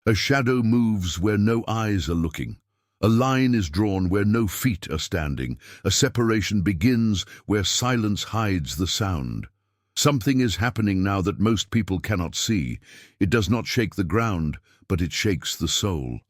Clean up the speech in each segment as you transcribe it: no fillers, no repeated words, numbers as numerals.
A shadow moves where no eyes are looking. A line is drawn where no feet are standing. A separation begins where silence hides the sound. Something is happening now that most people cannot see. It does not shake the ground, but it shakes the soul.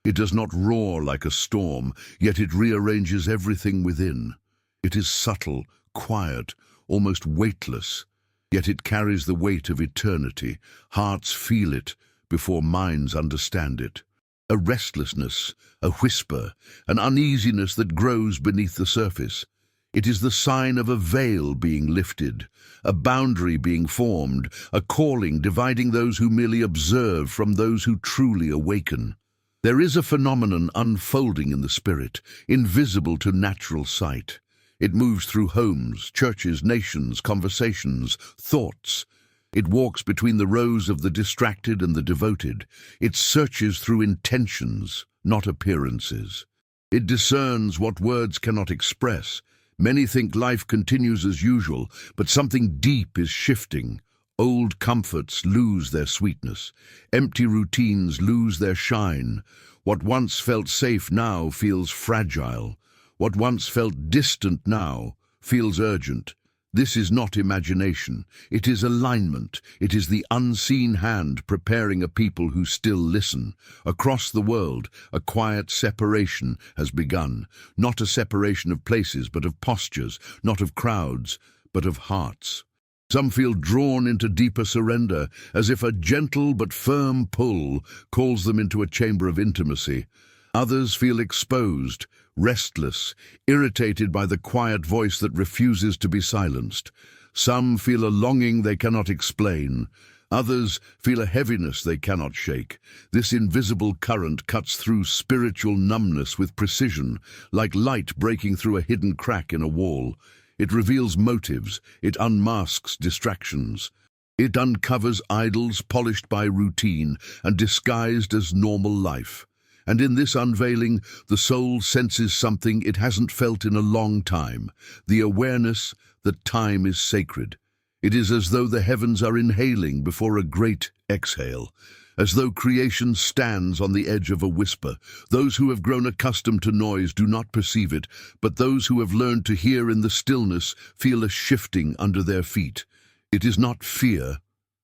It does not roar like a storm, yet it rearranges everything within. It is subtle, quiet, almost weightless, yet it carries the weight of eternity. Hearts feel it before minds understand it. A restlessness, a whisper, an uneasiness that grows beneath the surface. It is the sign of a veil being lifted, a boundary being formed, a calling dividing those who merely observe from those who truly awaken. There is a phenomenon unfolding in the spirit, invisible to natural sight. It moves through homes, churches, nations, conversations, thoughts. It walks between the rows of the distracted and the devoted. It searches through intentions, not appearances. It discerns what words cannot express. Many think life continues as usual, but something deep is shifting. Old comforts lose their sweetness. Empty routines lose their shine. What once felt safe now feels fragile. What once felt distant now feels urgent. This is not imagination. It is alignment. It is the unseen hand preparing a people who still listen. Across the world, a quiet separation has begun. Not a separation of places, but of postures. Not of crowds, but of hearts. Some feel drawn into deeper surrender, as if a gentle but firm pull calls them into a chamber of intimacy. Others feel exposed, restless, irritated by the quiet voice that refuses to be silenced. Some feel a longing they cannot explain. Others feel a heaviness they cannot shake. This invisible current cuts through spiritual numbness with precision, like light breaking through a hidden crack in a wall. It reveals motives. It unmasks distractions. It uncovers idols polished by routine and disguised as normal life. And in this unveiling, the soul senses something it hasn't felt in a long time, the awareness that time is sacred. It is as though the heavens are inhaling before a great exhale, as though creation stands on the edge of a whisper. Those who have grown accustomed to noise do not perceive it, but those who have learned to hear in the stillness feel a shifting under their feet. It is not fear,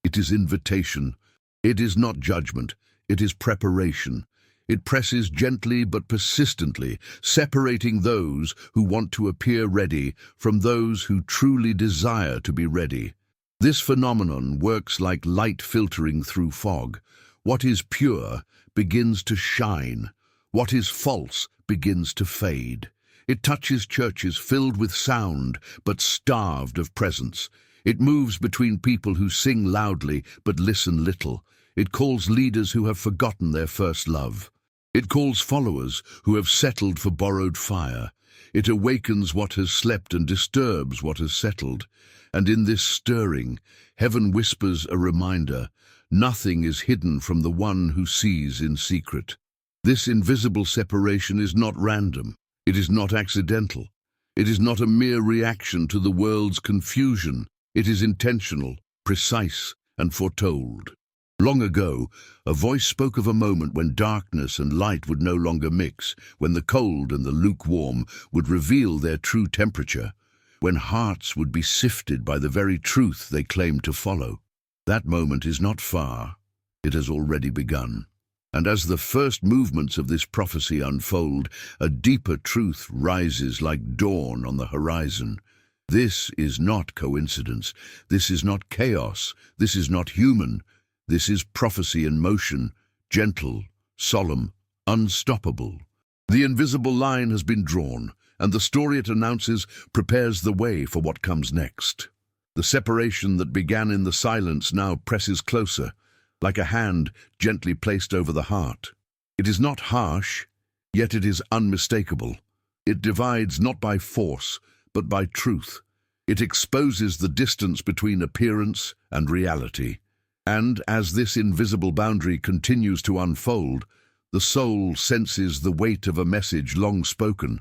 it is invitation. It is not judgment, it is preparation. It presses gently but persistently, separating those who want to appear ready from those who truly desire to be ready. This phenomenon works like light filtering through fog. What is pure begins to shine. What is false begins to fade. It touches churches filled with sound but starved of presence. It moves between people who sing loudly but listen little. It calls leaders who have forgotten their first love. It calls followers who have settled for borrowed fire. It awakens what has slept and disturbs what has settled. And in this stirring, heaven whispers a reminder: nothing is hidden from the one who sees in secret. This invisible separation is not random. It is not accidental. It is not a mere reaction to the world's confusion. It is intentional, precise, and foretold. Long ago, a voice spoke of a moment when darkness and light would no longer mix, when the cold and the lukewarm would reveal their true temperature, when hearts would be sifted by the very truth they claimed to follow. That moment is not far. It has already begun. And as the first movements of this prophecy unfold, a deeper truth rises like dawn on the horizon. This is not coincidence. This is not chaos. This is not human. This is prophecy in motion, gentle, solemn, unstoppable. The invisible line has been drawn, and the story it announces prepares the way for what comes next. The separation that began in the silence now presses closer, like a hand gently placed over the heart. It is not harsh, yet it is unmistakable. It divides not by force, but by truth. It exposes the distance between appearance and reality. And as this invisible boundary continues to unfold, the soul senses the weight of a message long spoken,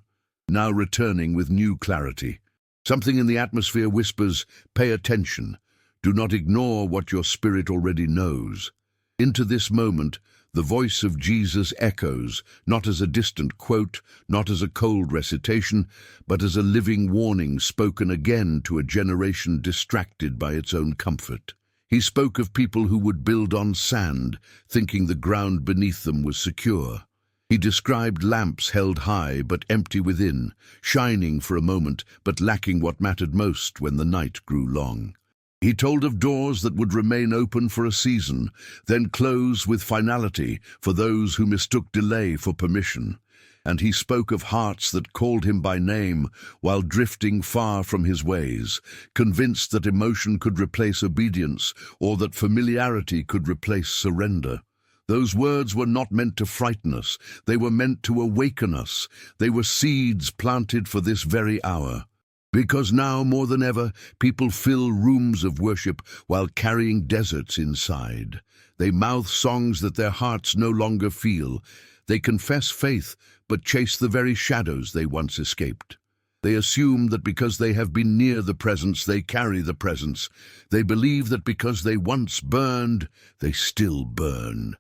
now returning with new clarity. Something in the atmosphere whispers, "Pay attention. Do not ignore what your spirit already knows." Into this moment, The voice of Jesus echoes, not as a distant quote, not as a cold recitation, but as a living warning spoken again to a generation distracted by its own comfort. He spoke of people who would build on sand, thinking the ground beneath them was secure. He described lamps held high but empty within, shining for a moment but lacking what mattered most when the night grew long. He told of doors that would remain open for a season, then close with finality for those who mistook delay for permission. And he spoke of hearts that called him by name while drifting far from his ways, convinced that emotion could replace obedience or that familiarity could replace surrender. Those words were not meant to frighten us. They were meant to awaken us. They were seeds planted for this very hour. Because now, more than ever, people fill rooms of worship while carrying deserts inside. They mouth songs that their hearts no longer feel. They confess faith, but chase the very shadows they once escaped. They assume that because they have been near the presence, they carry the presence. They believe that because they once burned, they still burn.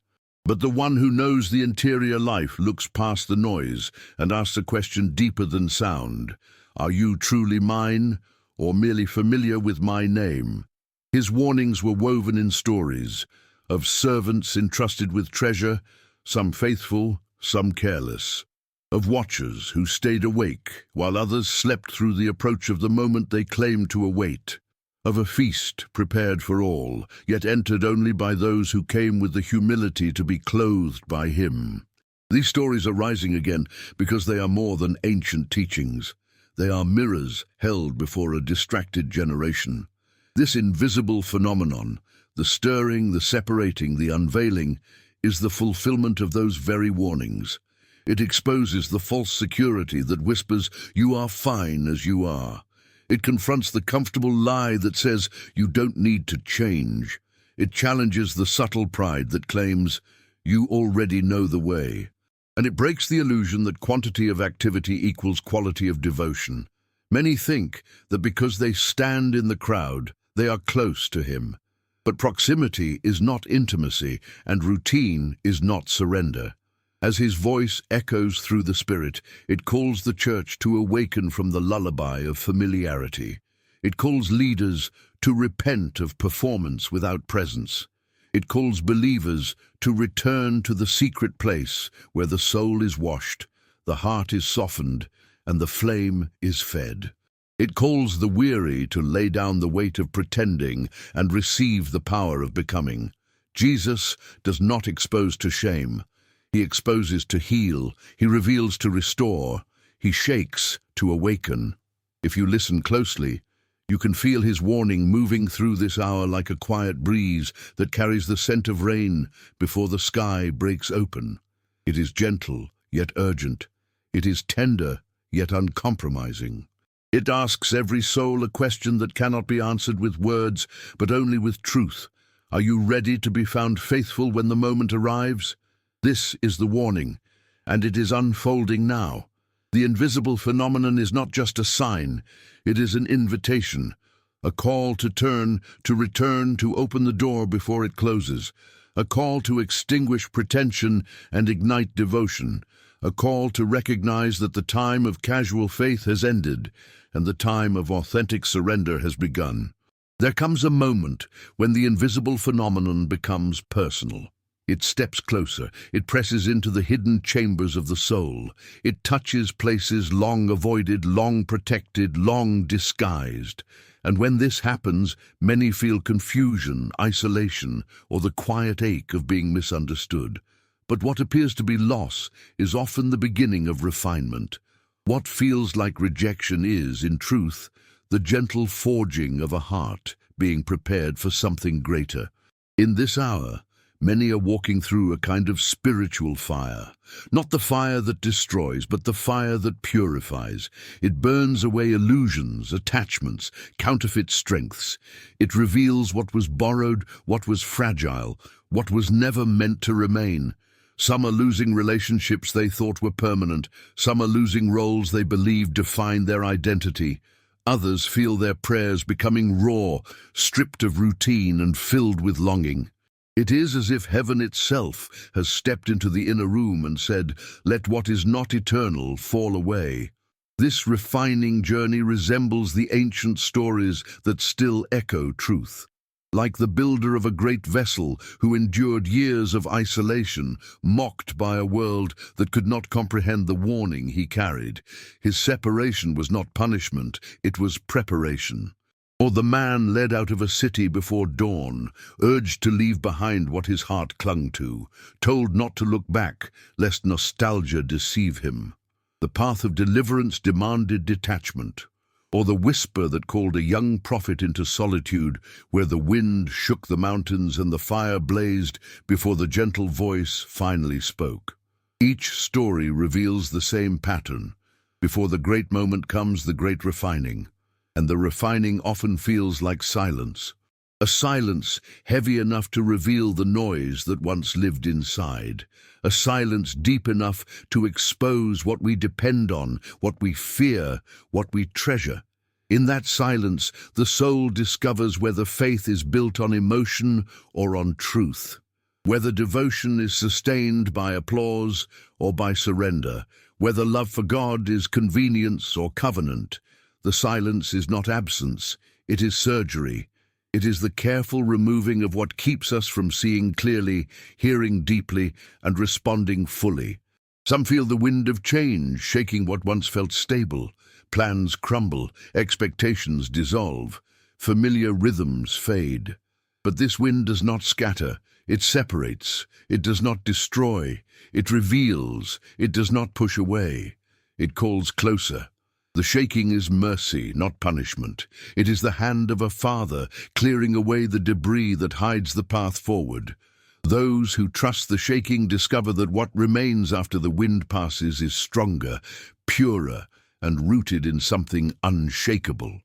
But the one who knows the interior life looks past the noise and asks a question deeper than sound. Are you truly mine, or merely familiar with my name? His warnings were woven in stories of servants entrusted with treasure, some faithful, some careless, of watchers who stayed awake while others slept through the approach of the moment they claimed to await, of a feast prepared for all, yet entered only by those who came with the humility to be clothed by him. These stories are rising again because they are more than ancient teachings. They are mirrors held before a distracted generation. This invisible phenomenon, the stirring, the separating, the unveiling, is the fulfillment of those very warnings. It exposes the false security that whispers, "You are fine as you are." It confronts the comfortable lie that says, "You don't need to change." It challenges the subtle pride that claims, "You already know the way." And it breaks the illusion that quantity of activity equals quality of devotion. Many think that because they stand in the crowd, they are close to him. But proximity is not intimacy, and routine is not surrender. As his voice echoes through the Spirit, it calls the church to awaken from the lullaby of familiarity. It calls leaders to repent of performance without presence. It calls believers to return to the secret place where the soul is washed, the heart is softened, and the flame is fed. It calls the weary to lay down the weight of pretending and receive the power of becoming. Jesus does not expose to shame. He exposes to heal. He reveals to restore. He shakes to awaken. If you listen closely, you can feel his warning moving through this hour like a quiet breeze that carries the scent of rain before the sky breaks open. It is gentle, yet urgent. It is tender, yet uncompromising. It asks every soul a question that cannot be answered with words, but only with truth. Are you ready to be found faithful when the moment arrives? This is the warning, and it is unfolding now. The invisible phenomenon is not just a sign, it is an invitation, a call to turn, to return, to open the door before it closes, a call to extinguish pretension and ignite devotion, a call to recognize that the time of casual faith has ended and the time of authentic surrender has begun. There comes a moment when the invisible phenomenon becomes personal. It steps closer. It presses into the hidden chambers of the soul. It touches places long avoided, long protected, long disguised. And when this happens, many feel confusion, isolation, or the quiet ache of being misunderstood. But what appears to be loss is often the beginning of refinement. What feels like rejection is, in truth, the gentle forging of a heart being prepared for something greater. In this hour, many are walking through a kind of spiritual fire. Not the fire that destroys, but the fire that purifies. It burns away illusions, attachments, counterfeit strengths. It reveals what was borrowed, what was fragile, what was never meant to remain. Some are losing relationships they thought were permanent. Some are losing roles they believed defined their identity. Others feel their prayers becoming raw, stripped of routine and filled with longing. It is as if heaven itself has stepped into the inner room and said, "Let what is not eternal fall away." This refining journey resembles the ancient stories that still echo truth. Like the builder of a great vessel who endured years of isolation, mocked by a world that could not comprehend the warning he carried, his separation was not punishment, it was preparation. Or the man led out of a city before dawn, urged to leave behind what his heart clung to, told not to look back, lest nostalgia deceive him. The path of deliverance demanded detachment. Or the whisper that called a young prophet into solitude, where the wind shook the mountains and the fire blazed before the gentle voice finally spoke. Each story reveals the same pattern. Before the great moment comes the great refining, and the refining often feels like silence. A silence heavy enough to reveal the noise that once lived inside. A silence deep enough to expose what we depend on, what we fear, what we treasure. In that silence, the soul discovers whether faith is built on emotion or on truth, whether devotion is sustained by applause or by surrender, whether love for God is convenience or covenant. The silence is not absence, it is surgery. It is the careful removing of what keeps us from seeing clearly, hearing deeply, and responding fully. Some feel the wind of change shaking what once felt stable. Plans crumble, expectations dissolve, familiar rhythms fade. But this wind does not scatter, it separates, it does not destroy, it reveals, it does not push away. It calls closer. The shaking is mercy, not punishment. It is the hand of a father clearing away the debris that hides the path forward. Those who trust the shaking discover that what remains after the wind passes is stronger, purer, and rooted in something unshakable.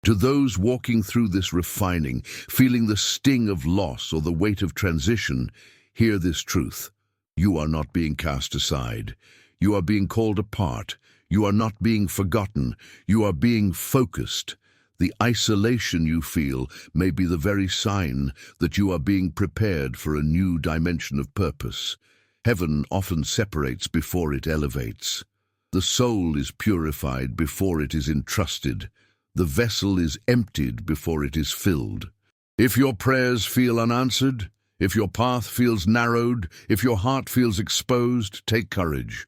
To those walking through this refining, feeling the sting of loss or the weight of transition, hear this truth. You are not being cast aside. You are being called apart. You are not being forgotten. You are being focused. The isolation you feel may be the very sign that you are being prepared for a new dimension of purpose. Heaven often separates before it elevates. The soul is purified before it is entrusted. The vessel is emptied before it is filled. If your prayers feel unanswered, if your path feels narrowed, if your heart feels exposed, take courage.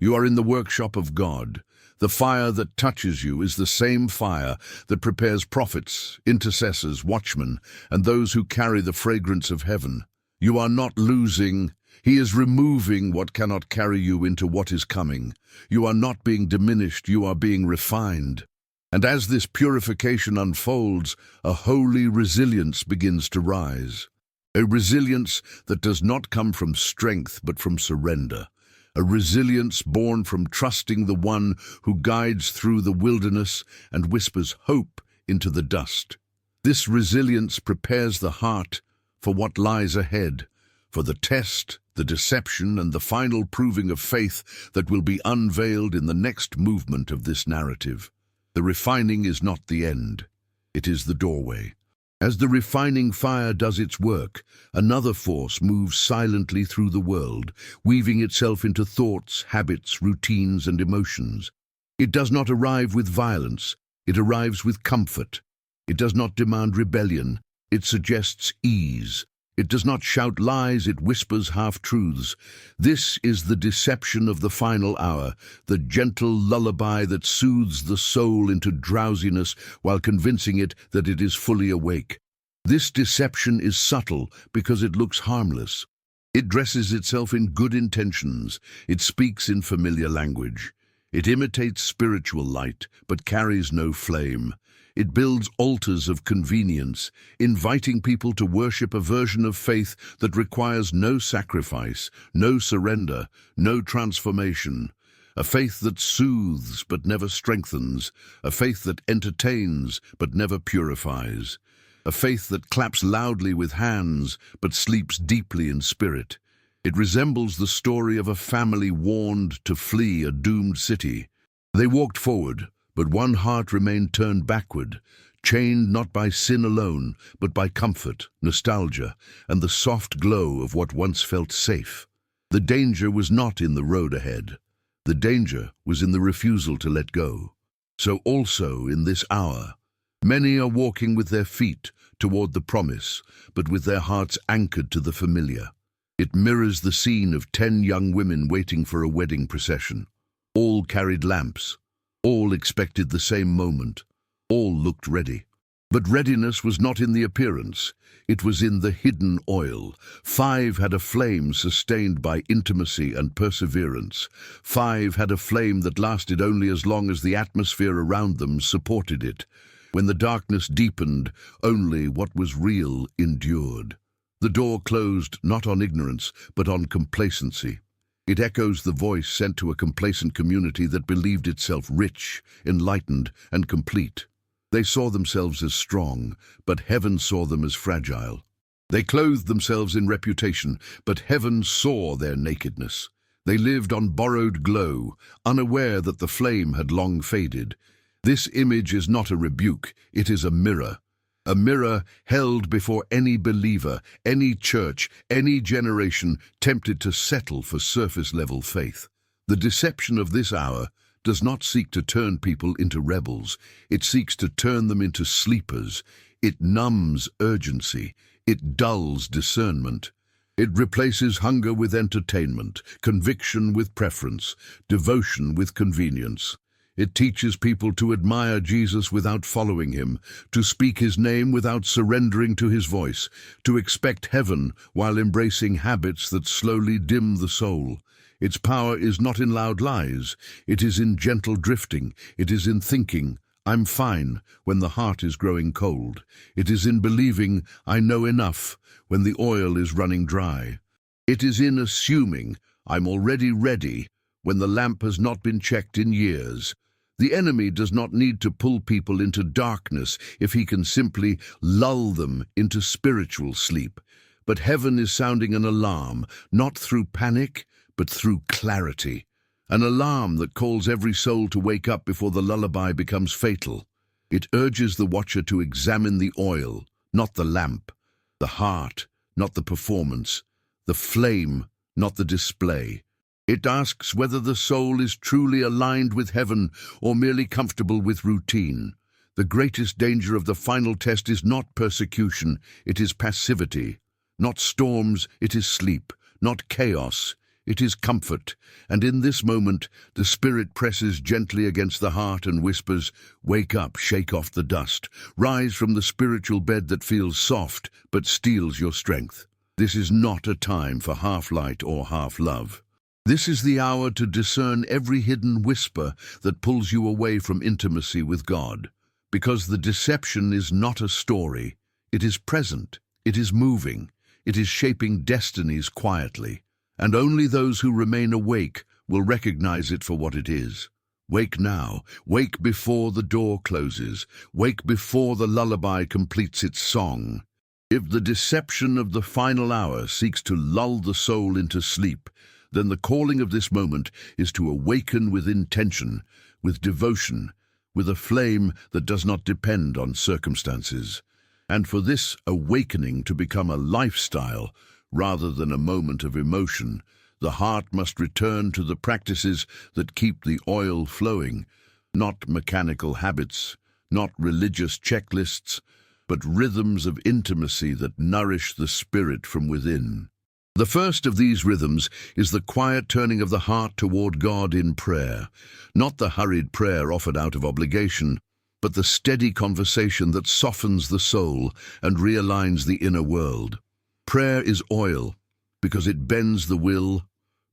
You are in the workshop of God. The fire that touches you is the same fire that prepares prophets, intercessors, watchmen, and those who carry the fragrance of heaven. You are not losing. He is removing what cannot carry you into what is coming. You are not being diminished, you are being refined. And as this purification unfolds, a holy resilience begins to rise. A resilience that does not come from strength but from surrender. A resilience born from trusting the one who guides through the wilderness and whispers hope into the dust. This resilience prepares the heart for what lies ahead, for the test, the deception, and the final proving of faith that will be unveiled in the next movement of this narrative. The refining is not the end, it is the doorway. As the refining fire does its work, another force moves silently through the world, weaving itself into thoughts, habits, routines, and emotions. It does not arrive with violence, it arrives with comfort. It does not demand rebellion, it suggests ease. It does not shout lies, it whispers half-truths. This is the deception of the final hour, the gentle lullaby that soothes the soul into drowsiness while convincing it that it is fully awake. This deception is subtle because it looks harmless. It dresses itself in good intentions. It speaks in familiar language. It imitates spiritual light, but carries no flame. It builds altars of convenience, inviting people to worship a version of faith that requires no sacrifice, no surrender, no transformation. A faith that soothes but never strengthens, a faith that entertains but never purifies, a faith that claps loudly with hands but sleeps deeply in spirit. It resembles the story of a family warned to flee a doomed city. They walked forward, but one heart remained turned backward, chained not by sin alone, but by comfort, nostalgia, and the soft glow of what once felt safe. The danger was not in the road ahead. The danger was in the refusal to let go. So also in this hour, many are walking with their feet toward the promise, but with their hearts anchored to the familiar. It mirrors the scene of 10 young women waiting for a wedding procession. All carried lamps. All expected the same moment. All looked ready. But readiness was not in the appearance. It was in the hidden oil. 5 had a flame sustained by intimacy and perseverance. 5 had a flame that lasted only as long as the atmosphere around them supported it. When the darkness deepened, only what was real endured. The door closed not on ignorance, but on complacency. It echoes the voice sent to a complacent community that believed itself rich, enlightened, and complete. They saw themselves as strong, but heaven saw them as fragile. They clothed themselves in reputation, but heaven saw their nakedness. They lived on borrowed glow, unaware that the flame had long faded. This image is not a rebuke, it is a mirror. A mirror held before any believer, any church, any generation tempted to settle for surface-level faith. The deception of this hour does not seek to turn people into rebels. It seeks to turn them into sleepers. It numbs urgency. It dulls discernment. It replaces hunger with entertainment, conviction with preference, devotion with convenience. It teaches people to admire Jesus without following him, to speak his name without surrendering to his voice, to expect heaven while embracing habits that slowly dim the soul. Its power is not in loud lies. It is in gentle drifting. It is in thinking, I'm fine, when the heart is growing cold. It is in believing, I know enough, when the oil is running dry. It is in assuming, I'm already ready, when the lamp has not been checked in years. The enemy does not need to pull people into darkness if he can simply lull them into spiritual sleep. But heaven is sounding an alarm, not through panic, but through clarity. An alarm that calls every soul to wake up before the lullaby becomes fatal. It urges the watcher to examine the oil, not the lamp, the heart, not the performance, the flame, not the display. It asks whether the soul is truly aligned with heaven or merely comfortable with routine. The greatest danger of the final test is not persecution, it is passivity. Not storms, it is sleep. Not chaos, it is comfort. And in this moment, the Spirit presses gently against the heart and whispers, wake up, shake off the dust. Rise from the spiritual bed that feels soft but steals your strength. This is not a time for half-light or half-love. This is the hour to discern every hidden whisper that pulls you away from intimacy with God. Because the deception is not a story. It is present. It is moving. It is shaping destinies quietly. And only those who remain awake will recognize it for what it is. Wake now. Wake before the door closes. Wake before the lullaby completes its song. If the deception of the final hour seeks to lull the soul into sleep, then the calling of this moment is to awaken with intention, with devotion, with a flame that does not depend on circumstances. And for this awakening to become a lifestyle rather than a moment of emotion, the heart must return to the practices that keep the oil flowing, not mechanical habits, not religious checklists, but rhythms of intimacy that nourish the spirit from within. The first of these rhythms is the quiet turning of the heart toward God in prayer, not the hurried prayer offered out of obligation, but the steady conversation that softens the soul and realigns the inner world. Prayer is oil because it bends the will,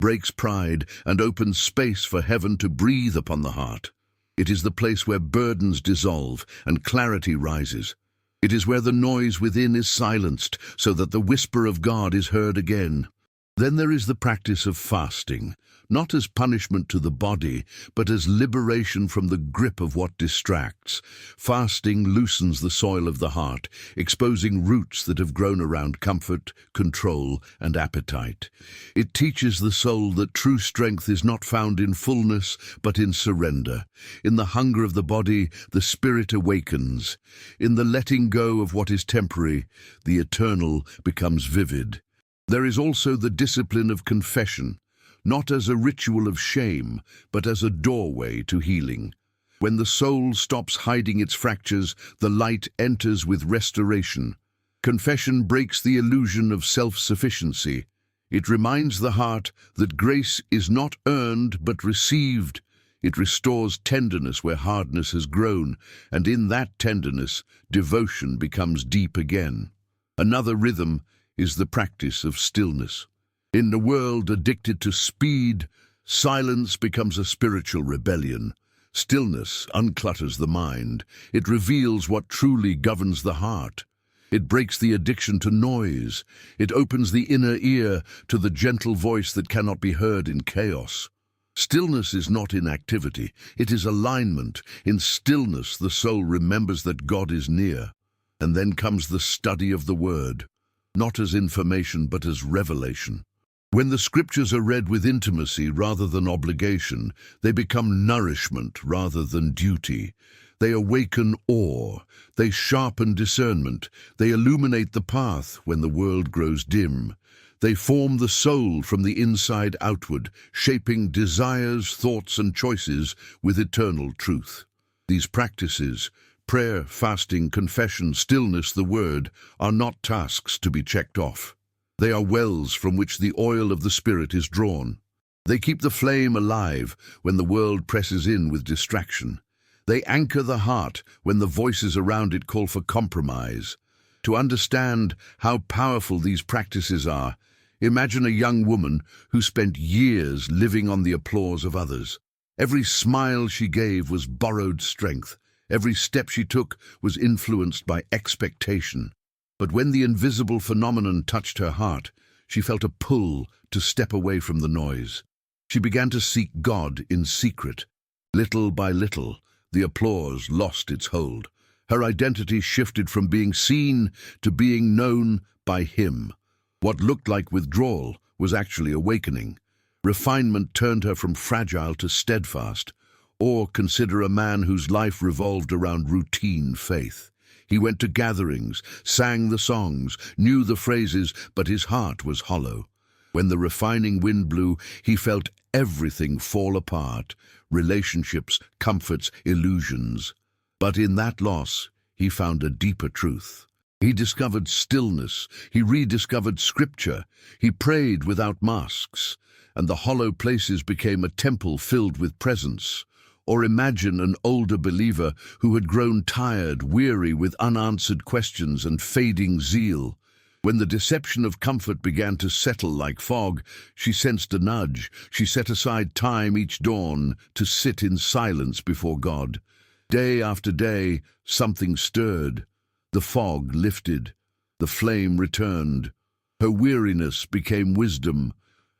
breaks pride, and opens space for heaven to breathe upon the heart. It is the place where burdens dissolve and clarity rises. It is where the noise within is silenced so that the whisper of God is heard again. Then there is the practice of fasting, not as punishment to the body, but as liberation from the grip of what distracts. Fasting loosens the soil of the heart, exposing roots that have grown around comfort, control, and appetite. It teaches the soul that true strength is not found in fullness, but in surrender. In the hunger of the body, the spirit awakens. In the letting go of what is temporary, the eternal becomes vivid. There is also the discipline of confession, not as a ritual of shame, but as a doorway to healing. When the soul stops hiding its fractures, the light enters with restoration. Confession breaks the illusion of self-sufficiency. It reminds the heart that grace is not earned but received. It restores tenderness where hardness has grown, and in that tenderness, devotion becomes deep again. Another rhythm is the practice of stillness. In a world addicted to speed, silence becomes a spiritual rebellion. Stillness unclutters the mind. It reveals what truly governs the heart. It breaks the addiction to noise. It opens the inner ear to the gentle voice that cannot be heard in chaos. Stillness is not inactivity, it is alignment. In stillness, the soul remembers that God is near. And then comes the study of the Word, not as information but as revelation. When the scriptures are read with intimacy rather than obligation, they become nourishment rather than duty. They awaken awe, they sharpen discernment, they illuminate the path when the world grows dim. They form the soul from the inside outward, shaping desires, thoughts, and choices with eternal truth. These practices, prayer, fasting, confession, stillness, the Word, are not tasks to be checked off. They are wells from which the oil of the Spirit is drawn. They keep the flame alive when the world presses in with distraction. They anchor the heart when the voices around it call for compromise. To understand how powerful these practices are, imagine a young woman who spent years living on the applause of others. Every smile she gave was borrowed strength. Every step she took was influenced by expectation. But when the invisible phenomenon touched her heart, she felt a pull to step away from the noise. She began to seek God in secret. Little by little, the applause lost its hold. Her identity shifted from being seen to being known by Him. What looked like withdrawal was actually awakening. Refinement turned her from fragile to steadfast. Or consider a man whose life revolved around routine faith. He went to gatherings, sang the songs, knew the phrases, but his heart was hollow. When the refining wind blew, he felt everything fall apart, relationships, comforts, illusions. But in that loss, he found a deeper truth. He discovered stillness, he rediscovered scripture, he prayed without masks, and the hollow places became a temple filled with presence. Or imagine an older believer who had grown tired, weary with unanswered questions and fading zeal. When the deception of comfort began to settle like fog, she sensed a nudge. She set aside time each dawn to sit in silence before God. Day after day, something stirred. The fog lifted. The flame returned. Her weariness became wisdom.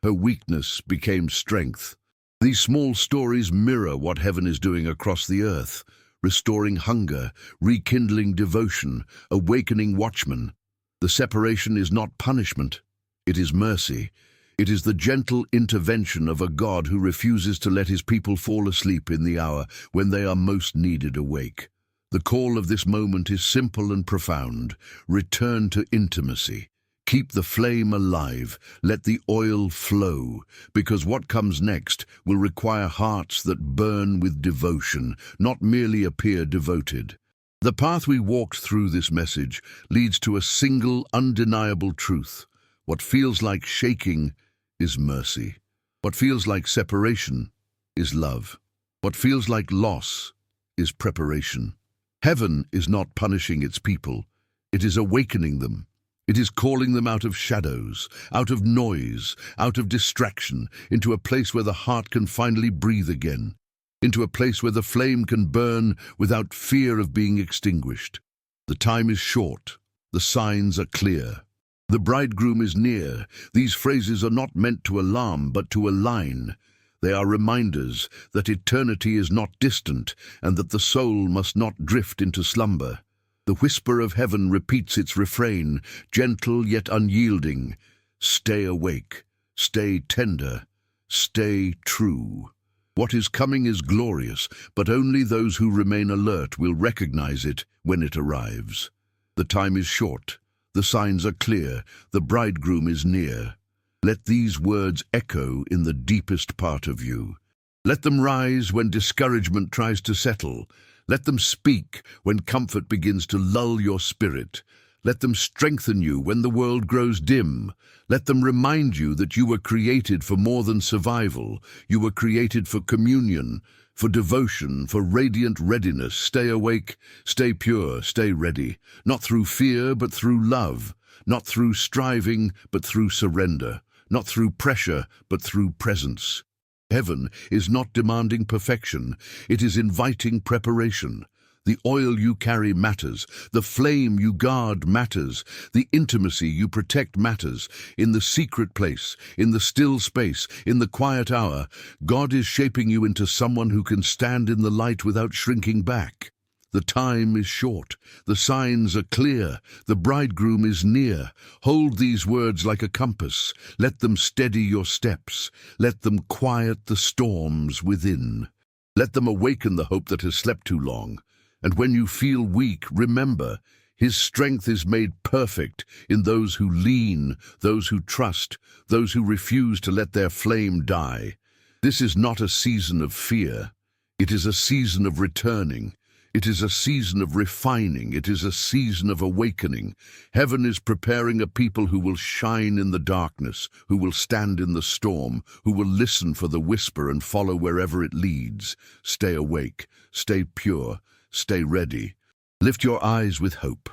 Her weakness became strength. These small stories mirror what heaven is doing across the earth, restoring hunger, rekindling devotion, awakening watchmen. The separation is not punishment, it is mercy. It is the gentle intervention of a God who refuses to let His people fall asleep in the hour when they are most needed awake. The call of this moment is simple and profound. Return to intimacy. Keep the flame alive, let the oil flow, because what comes next will require hearts that burn with devotion, not merely appear devoted. The path we walked through this message leads to a single, undeniable truth. What feels like shaking is mercy. What feels like separation is love. What feels like loss is preparation. Heaven is not punishing its people, it is awakening them. It is calling them out of shadows, out of noise, out of distraction, into a place where the heart can finally breathe again, into a place where the flame can burn without fear of being extinguished. The time is short, the signs are clear. The bridegroom is near. These phrases are not meant to alarm, but to align. They are reminders that eternity is not distant and that the soul must not drift into slumber. The whisper of heaven repeats its refrain, gentle yet unyielding. Stay awake, stay tender, stay true. What is coming is glorious, but only those who remain alert will recognize it when it arrives. The time is short, the signs are clear, the bridegroom is near. Let these words echo in the deepest part of you. Let them rise when discouragement tries to settle. Let them speak when comfort begins to lull your spirit. Let them strengthen you when the world grows dim. Let them remind you that you were created for more than survival. You were created for communion, for devotion, for radiant readiness. Stay awake, stay pure, stay ready. Not through fear, but through love. Not through striving, but through surrender. Not through pressure, but through presence. Heaven is not demanding perfection, it is inviting preparation. The oil you carry matters, the flame you guard matters, the intimacy you protect matters. In the secret place, in the still space, in the quiet hour, God is shaping you into someone who can stand in the light without shrinking back. The time is short, the signs are clear, the bridegroom is near. Hold these words like a compass, let them steady your steps, let them quiet the storms within. Let them awaken the hope that has slept too long. And when you feel weak, remember, His strength is made perfect in those who lean, those who trust, those who refuse to let their flame die. This is not a season of fear, it is a season of returning. It is a season of refining. It is a season of awakening. Heaven is preparing a people who will shine in the darkness, who will stand in the storm, who will listen for the whisper and follow wherever it leads. Stay awake, stay pure, stay ready. Lift your eyes with hope.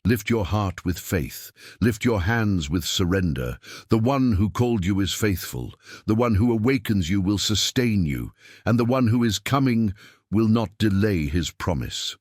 Lift your heart with faith. Lift your hands with surrender. The one who called you is faithful. The one who awakens you will sustain you. And the one who is coming will not delay his promise.